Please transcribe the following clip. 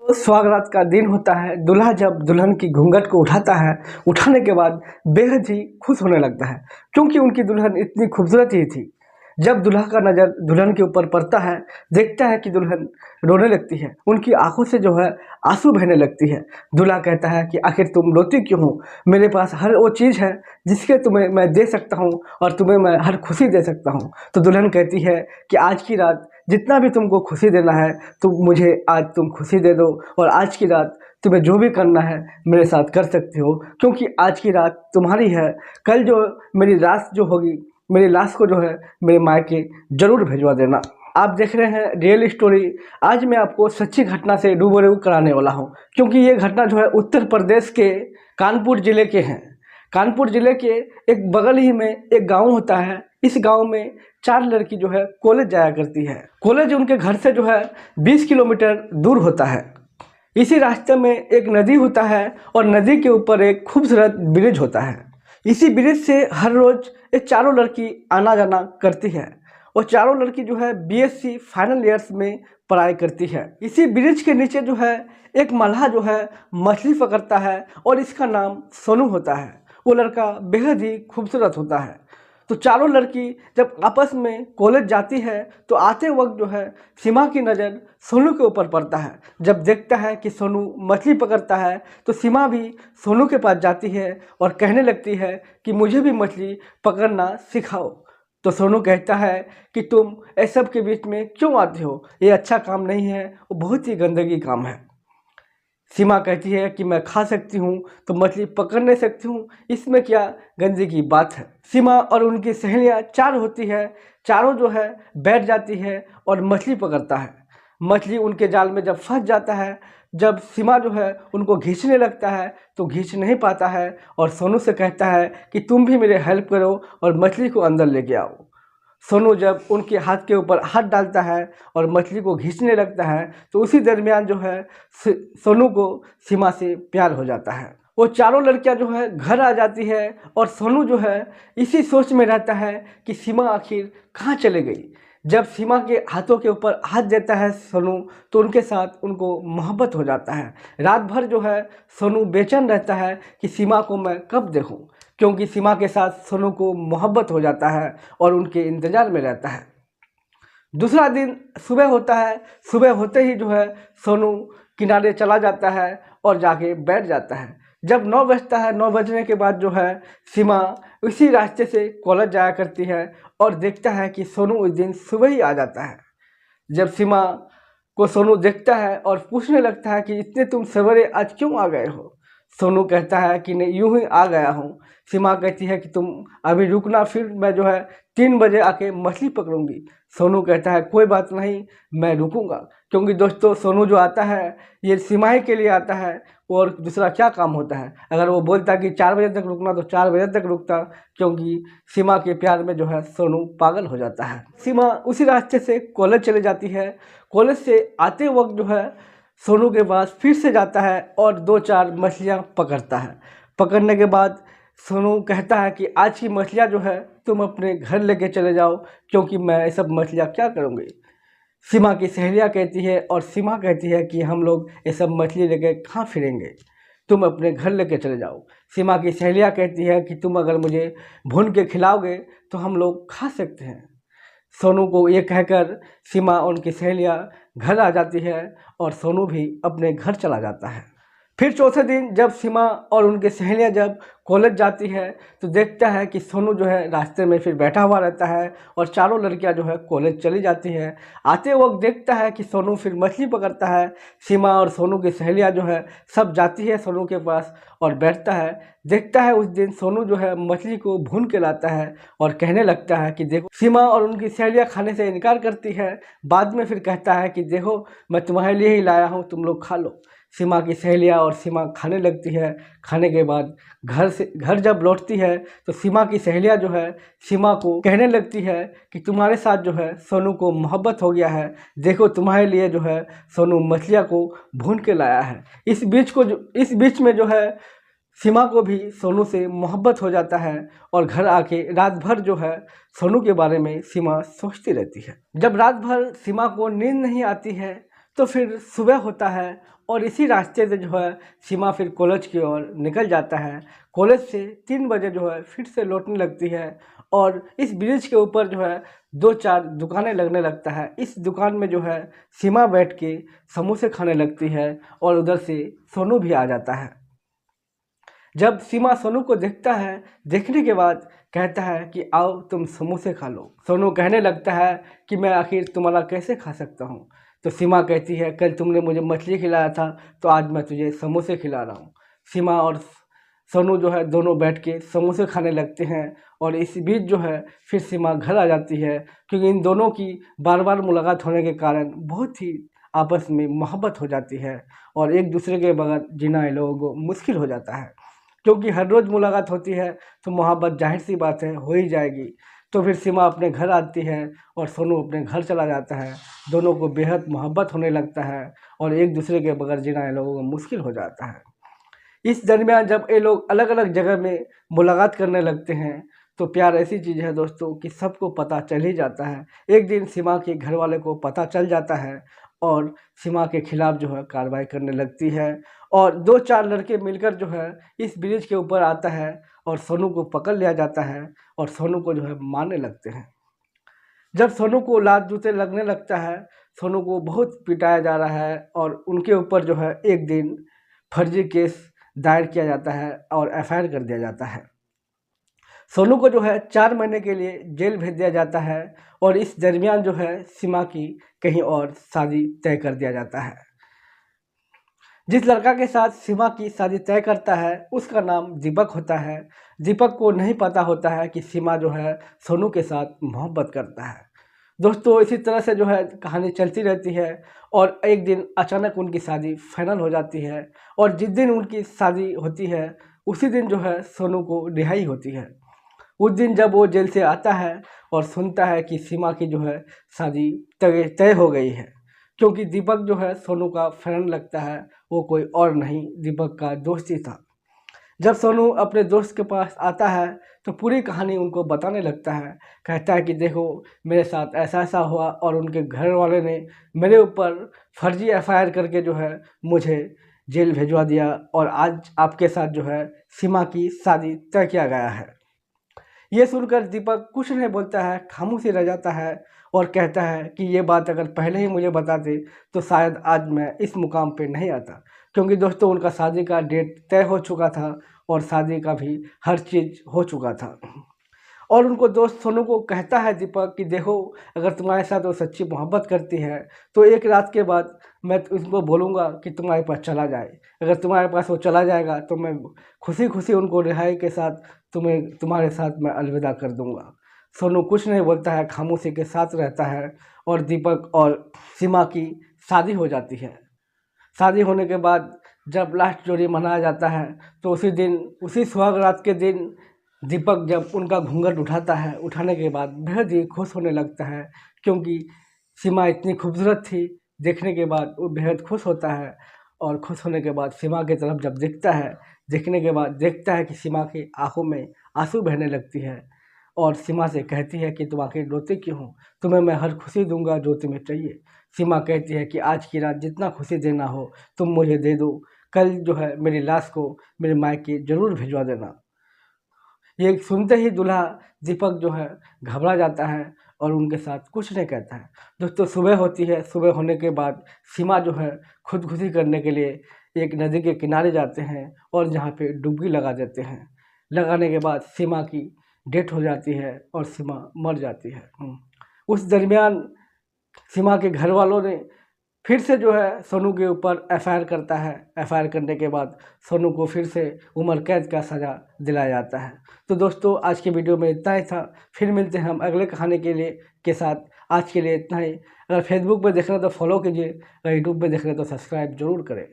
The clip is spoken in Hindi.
तो सुहागरात का दिन होता है। दूल्हा जब दुल्हन की घूंघट को उठाता है, उठाने के बाद बेहद ही खुश होने लगता है, क्योंकि उनकी दुल्हन इतनी खूबसूरत ही थी। जब दूल्हा का नज़र दुल्हन के ऊपर पड़ता है, देखता है कि दुल्हन रोने लगती है, उनकी आंखों से जो है आंसू बहने लगती है। दूल्हा कहता है कि आखिर तुम रोती क्यों हो? मेरे पास हर वो चीज़ है जिसके तुम्हें मैं दे सकता हूँ और तुम्हें मैं हर खुशी दे सकता हूँ। तो दुल्हन कहती है कि आज की रात जितना भी तुमको खुशी देना है, तुम मुझे आज तुम खुशी दे दो, और आज की रात तुम्हें जो भी करना है मेरे साथ कर सकते हो, क्योंकि आज की रात तुम्हारी है। कल जो मेरी लाश जो होगी, मेरी लाश को जो है मेरे मायके ज़रूर भिजवा देना। आप देख रहे हैं रियल स्टोरी। आज मैं आपको सच्ची घटना से रूबरू कराने वाला हूँ, क्योंकि ये घटना जो है उत्तर प्रदेश के कानपुर ज़िले के हैं। कानपुर ज़िले के एक बगल ही में एक गांव होता है। इस गांव में 4 लड़की जो है कॉलेज जाया करती है। कॉलेज उनके घर से जो है 20 किलोमीटर दूर होता है। इसी रास्ते में एक नदी होता है और नदी के ऊपर एक खूबसूरत ब्रिज होता है। इसी ब्रिज से हर रोज़ ये चारों लड़की आना जाना करती है, और चारों लड़की जो है बीएससी फाइनल ईयर्स में पढ़ाई करती है। इसी ब्रिज के नीचे जो है एक मल्लाह जो है मछली पकड़ता है, और इसका नाम सोनू होता है। वो लड़का बेहद ही खूबसूरत होता है। तो चारों लड़की जब आपस में कॉलेज जाती है, तो आते वक्त जो है सीमा की नज़र सोनू के ऊपर पड़ता है। जब देखता है कि सोनू मछली पकड़ता है, तो सीमा भी सोनू के पास जाती है और कहने लगती है कि मुझे भी मछली पकड़ना सिखाओ। तो सोनू कहता है कि तुम इस सब के बीच में क्यों आते हो? ये अच्छा काम नहीं है, वो बहुत ही गंदगी काम है। सीमा कहती है कि मैं खा सकती हूँ तो मछली पकड़ नहीं सकती हूँ, इसमें क्या गंदगी की बात है। सीमा और उनकी सहेलियाँ 4 होती है, चारों जो है बैठ जाती है और मछली पकड़ता है। मछली उनके जाल में जब फंस जाता है, जब सीमा जो है उनको खींचने लगता है तो खींच नहीं पाता है, और सोनू से कहता है कि तुम भी मेरे हेल्प करो और मछली को अंदर लेके आओ। सोनू जब उनके हाथ के ऊपर हाथ डालता है और मछली को खींचने लगता है, तो उसी दरमियान जो है सोनू को सीमा से प्यार हो जाता है। वो चारों लड़कियां जो है घर आ जाती है, और सोनू जो है इसी सोच में रहता है कि सीमा आखिर कहाँ चले गई। जब सीमा के हाथों के ऊपर हाथ देता है सोनू, तो उनके साथ उनको मोहब्बत हो जाता है। रात भर जो है सोनू बेचैन रहता है कि सीमा को मैं कब देखूं, क्योंकि सीमा के साथ सोनू को मोहब्बत हो जाता है और उनके इंतज़ार में रहता है। दूसरा दिन सुबह होता है। सुबह होते ही जो है सोनू किनारे चला जाता है और जाके बैठ जाता है। जब 9 बजता है, 9 बजने के बाद जो है सीमा उसी रास्ते से कॉलेज जाया करती है, और देखता है कि सोनू उस दिन सुबह ही आ जाता है। जब सीमा को सोनू देखता है और पूछने लगता है कि इतने तुम सवेरे आज क्यों आ गए हो? सोनू कहता है कि नहीं, यूं ही आ गया हूँ। सीमा कहती है कि तुम अभी रुकना, फिर मैं जो है 3 बजे आके मछली पकड़ूंगी। सोनू कहता है कोई बात नहीं, मैं रुकूंगा, क्योंकि दोस्तों सोनू जो आता है ये सीमा ही के लिए आता है, और दूसरा क्या काम होता है। अगर वो बोलता कि 4 बजे तक रुकना तो 4 बजे तक रुकता, क्योंकि सीमा के प्यार में जो है सोनू पागल हो जाता है। सीमा उसी रास्ते से कॉलेज चले जाती है। कॉलेज से आते वक्त जो है सोनू के पास फिर से जाता है और 2-4 मछलियाँ पकड़ता है। पकड़ने के बाद सोनू कहता है कि आज की मछलियाँ जो है तुम अपने घर लेके चले जाओ, क्योंकि मैं ये सब मछलियाँ क्या करूँगी। सीमा की सहेलियाँ कहती है, और सीमा कहती है कि हम लोग ये सब मछली लेके कहाँ फिरेंगे, तुम अपने घर लेके चले जाओ। सीमा की सहेलियाँ कहती है कि तुम अगर मुझे भून के खिलाओगे तो हम लोग खा सकते हैं। सोनू को ये कहकर सीमा और उनकी सहेलियाँ घर आ जाती है, और सोनू भी अपने घर चला जाता है। फिर चौथे दिन जब सीमा और उनकी सहेलियाँ जब कॉलेज जाती है, तो देखता है कि सोनू जो है रास्ते में फिर बैठा हुआ रहता है, और चारों लड़कियां जो है कॉलेज चली जाती हैं। आते वक्त देखता है कि सोनू फिर मछली पकड़ता है। सीमा और सोनू की सहेलियाँ जो है सब जाती है सोनू के पास और बैठता है। देखता है उस दिन सोनू जो है मछली को भून के लाता है, और कहने लगता है कि देखो। सीमा और उनकी सहेलियाँ खाने से इनकार करती है। बाद में फिर कहता है कि देखो, मैं तुम्हारे लिए ही लाया हूँ, तुम लोग खा लो। सीमा की सहेलियाँ और सीमा खाने लगती है। खाने के बाद घर जब लौटती है, तो सीमा की सहेलियाँ जो है सीमा को कहने लगती है कि तुम्हारे साथ जो है सोनू को मोहब्बत हो गया है, देखो तुम्हारे लिए जो है सोनू मछलियाँ को भून के लाया है। इस बीच में जो है सीमा को भी सोनू से मोहब्बत हो जाता है, और घर आके रात भर जो है सोनू के बारे में सीमा सोचती रहती है। जब रात भर सीमा को नींद नहीं आती है, तो फिर सुबह होता है, और इसी रास्ते से जो है सीमा फिर कॉलेज की ओर निकल जाता है। कॉलेज से 3 बजे जो है फिर से लौटने लगती है और इस ब्रिज के ऊपर जो है 2-4 दुकानें लगने लगता है। इस दुकान में जो है सीमा बैठ के समोसे खाने लगती है और उधर से सोनू भी आ जाता है। जब सीमा सोनू को देखता है, देखने के बाद कहता है कि आओ तुम समोसे खा लो। सोनू कहने लगता है कि मैं आखिर तुम्हारा कैसे खा सकता हूँ। तो सीमा कहती है कल तुमने मुझे मछली खिलाया था तो आज मैं तुझे समोसे खिला रहा हूँ। सीमा और सोनू जो है दोनों बैठ के समोसे खाने लगते हैं और इस बीच जो है फिर सीमा घर आ जाती है, क्योंकि इन दोनों की बार बार मुलाकात होने के कारण बहुत ही आपस में मोहब्बत हो जाती है और एक दूसरे के बगैर जीना इन लोगों को मुश्किल हो जाता है। क्योंकि हर रोज़ मुलाकात होती है तो मोहब्बत जाहिर सी बात है हो ही जाएगी। तो फिर सीमा अपने घर आती है और सोनू अपने घर चला जाता है। दोनों को बेहद मोहब्बत होने लगता है और एक दूसरे के बगैर जीना इन लोगों को मुश्किल हो जाता है। इस दरमियान जब ये लोग अलग अलग जगह में मुलाकात करने लगते हैं तो प्यार ऐसी चीज़ है दोस्तों कि सबको पता चल ही जाता है। एक दिन सीमा के घर वाले को पता चल जाता है और सीमा के खिलाफ जो है कार्रवाई करने लगती है और 2-4 लड़के मिलकर जो है इस ब्रिज के ऊपर आता है और सोनू को पकड़ लिया जाता है और सोनू को जो है मारने लगते हैं। जब सोनू को लात जूते लगने लगता है, सोनू को बहुत पिटाया जा रहा है और उनके ऊपर जो है एक दिन फर्जी केस दायर किया जाता है और एफआईआर कर दिया जाता है। सोनू को जो है 4 महीने के लिए जेल भेज दिया जाता है और इस दरमियान जो है सीमा की कहीं और शादी तय कर दिया जाता है। जिस लड़का के साथ सीमा की शादी तय करता है उसका नाम दीपक होता है। दीपक को नहीं पता होता है कि सीमा जो है सोनू के साथ मोहब्बत करता है। दोस्तों इसी तरह से जो है कहानी चलती रहती है और एक दिन अचानक उनकी शादी फाइनल हो जाती है और जिस दिन उनकी शादी होती है उसी दिन जो है सोनू को रिहाई होती है। उस दिन जब वो जेल से आता है और सुनता है कि सीमा की जो है शादी तय हो गई है, क्योंकि दीपक जो है सोनू का फ्रेंड लगता है, वो कोई और नहीं दीपक का दोस्त ही था। जब सोनू अपने दोस्त के पास आता है तो पूरी कहानी उनको बताने लगता है। कहता है कि देखो मेरे साथ ऐसा ऐसा हुआ और उनके घर वाले ने मेरे ऊपर फर्जी एफआईआर करके जो है मुझे जेल भिजवा दिया और आज आपके साथ जो है सीमा की शादी तय किया गया है। ये सुनकर दीपक कुछ नहीं बोलता है, खामोशी रह जाता है और कहता है कि ये बात अगर पहले ही मुझे बताते तो शायद आज मैं इस मुकाम पे नहीं आता। क्योंकि दोस्तों उनका शादी का डेट तय हो चुका था और शादी का भी हर चीज़ हो चुका था। और उनको दोस्त सोनू को कहता है दीपक कि देखो अगर तुम्हारे साथ वो सच्ची मोहब्बत करती है तो एक रात के बाद मैं उसको बोलूँगा कि तुम्हारे पास चला जाए। अगर तुम्हारे पास वो चला जाएगा तो मैं खुशी खुशी उनको रिहाई के साथ तुम्हारे साथ मैं अलविदा कर दूँगा। सोनू कुछ नहीं बोलता है, खामोशी के साथ रहता है और दीपक और सीमा की शादी हो जाती है। शादी होने के बाद जब लास्ट जोड़ी मनाया जाता है तो उसी दिन उसी सुहाग रात के दिन दीपक जब उनका घूंघट उठाता है, उठाने के बाद बेहद ही खुश होने लगता है, क्योंकि सीमा इतनी खूबसूरत थी। देखने के बाद वो बेहद खुश होता है और खुश होने के बाद सीमा की तरफ जब देखता है, देखने के बाद देखता है कि सीमा की आंखों में आंसू बहने लगती है और सीमा से कहती है कि तुम आखिर रोते क्यों हो, तुम्हें मैं हर खुशी दूंगा जो तुम्हें चाहिए। सीमा कहती है कि आज की रात जितना खुशी देना हो तुम मुझे दे दो, कल जो है मेरी लाश को मेरे मायके ज़रूर भिजवा देना। ये सुनते ही दूल्हा दीपक जो है घबरा जाता है और उनके साथ कुछ नहीं कहता है। दोस्तों सुबह होती है, सुबह होने के बाद सीमा जो है खुदकुशी करने के लिए एक नदी के किनारे जाते हैं और जहाँ पे डुबकी लगा देते हैं। लगाने के बाद सीमा की डेथ हो जाती है और सीमा मर जाती है। उस दरमियान सीमा के घर वालों ने फिर से जो है सोनू के ऊपर एफआईआर करता है। एफआईआर करने के बाद सोनू को फिर से उम्र कैद का सज़ा दिलाया जाता है। तो दोस्तों आज के वीडियो में इतना ही था। फिर मिलते हैं हम अगले कहानी के साथ। आज के लिए इतना ही। अगर फेसबुक पर देख रहे हैं तो फॉलो कीजिए, अगर यूट्यूब पर देख रहे हैं तो सब्सक्राइब जरूर करें।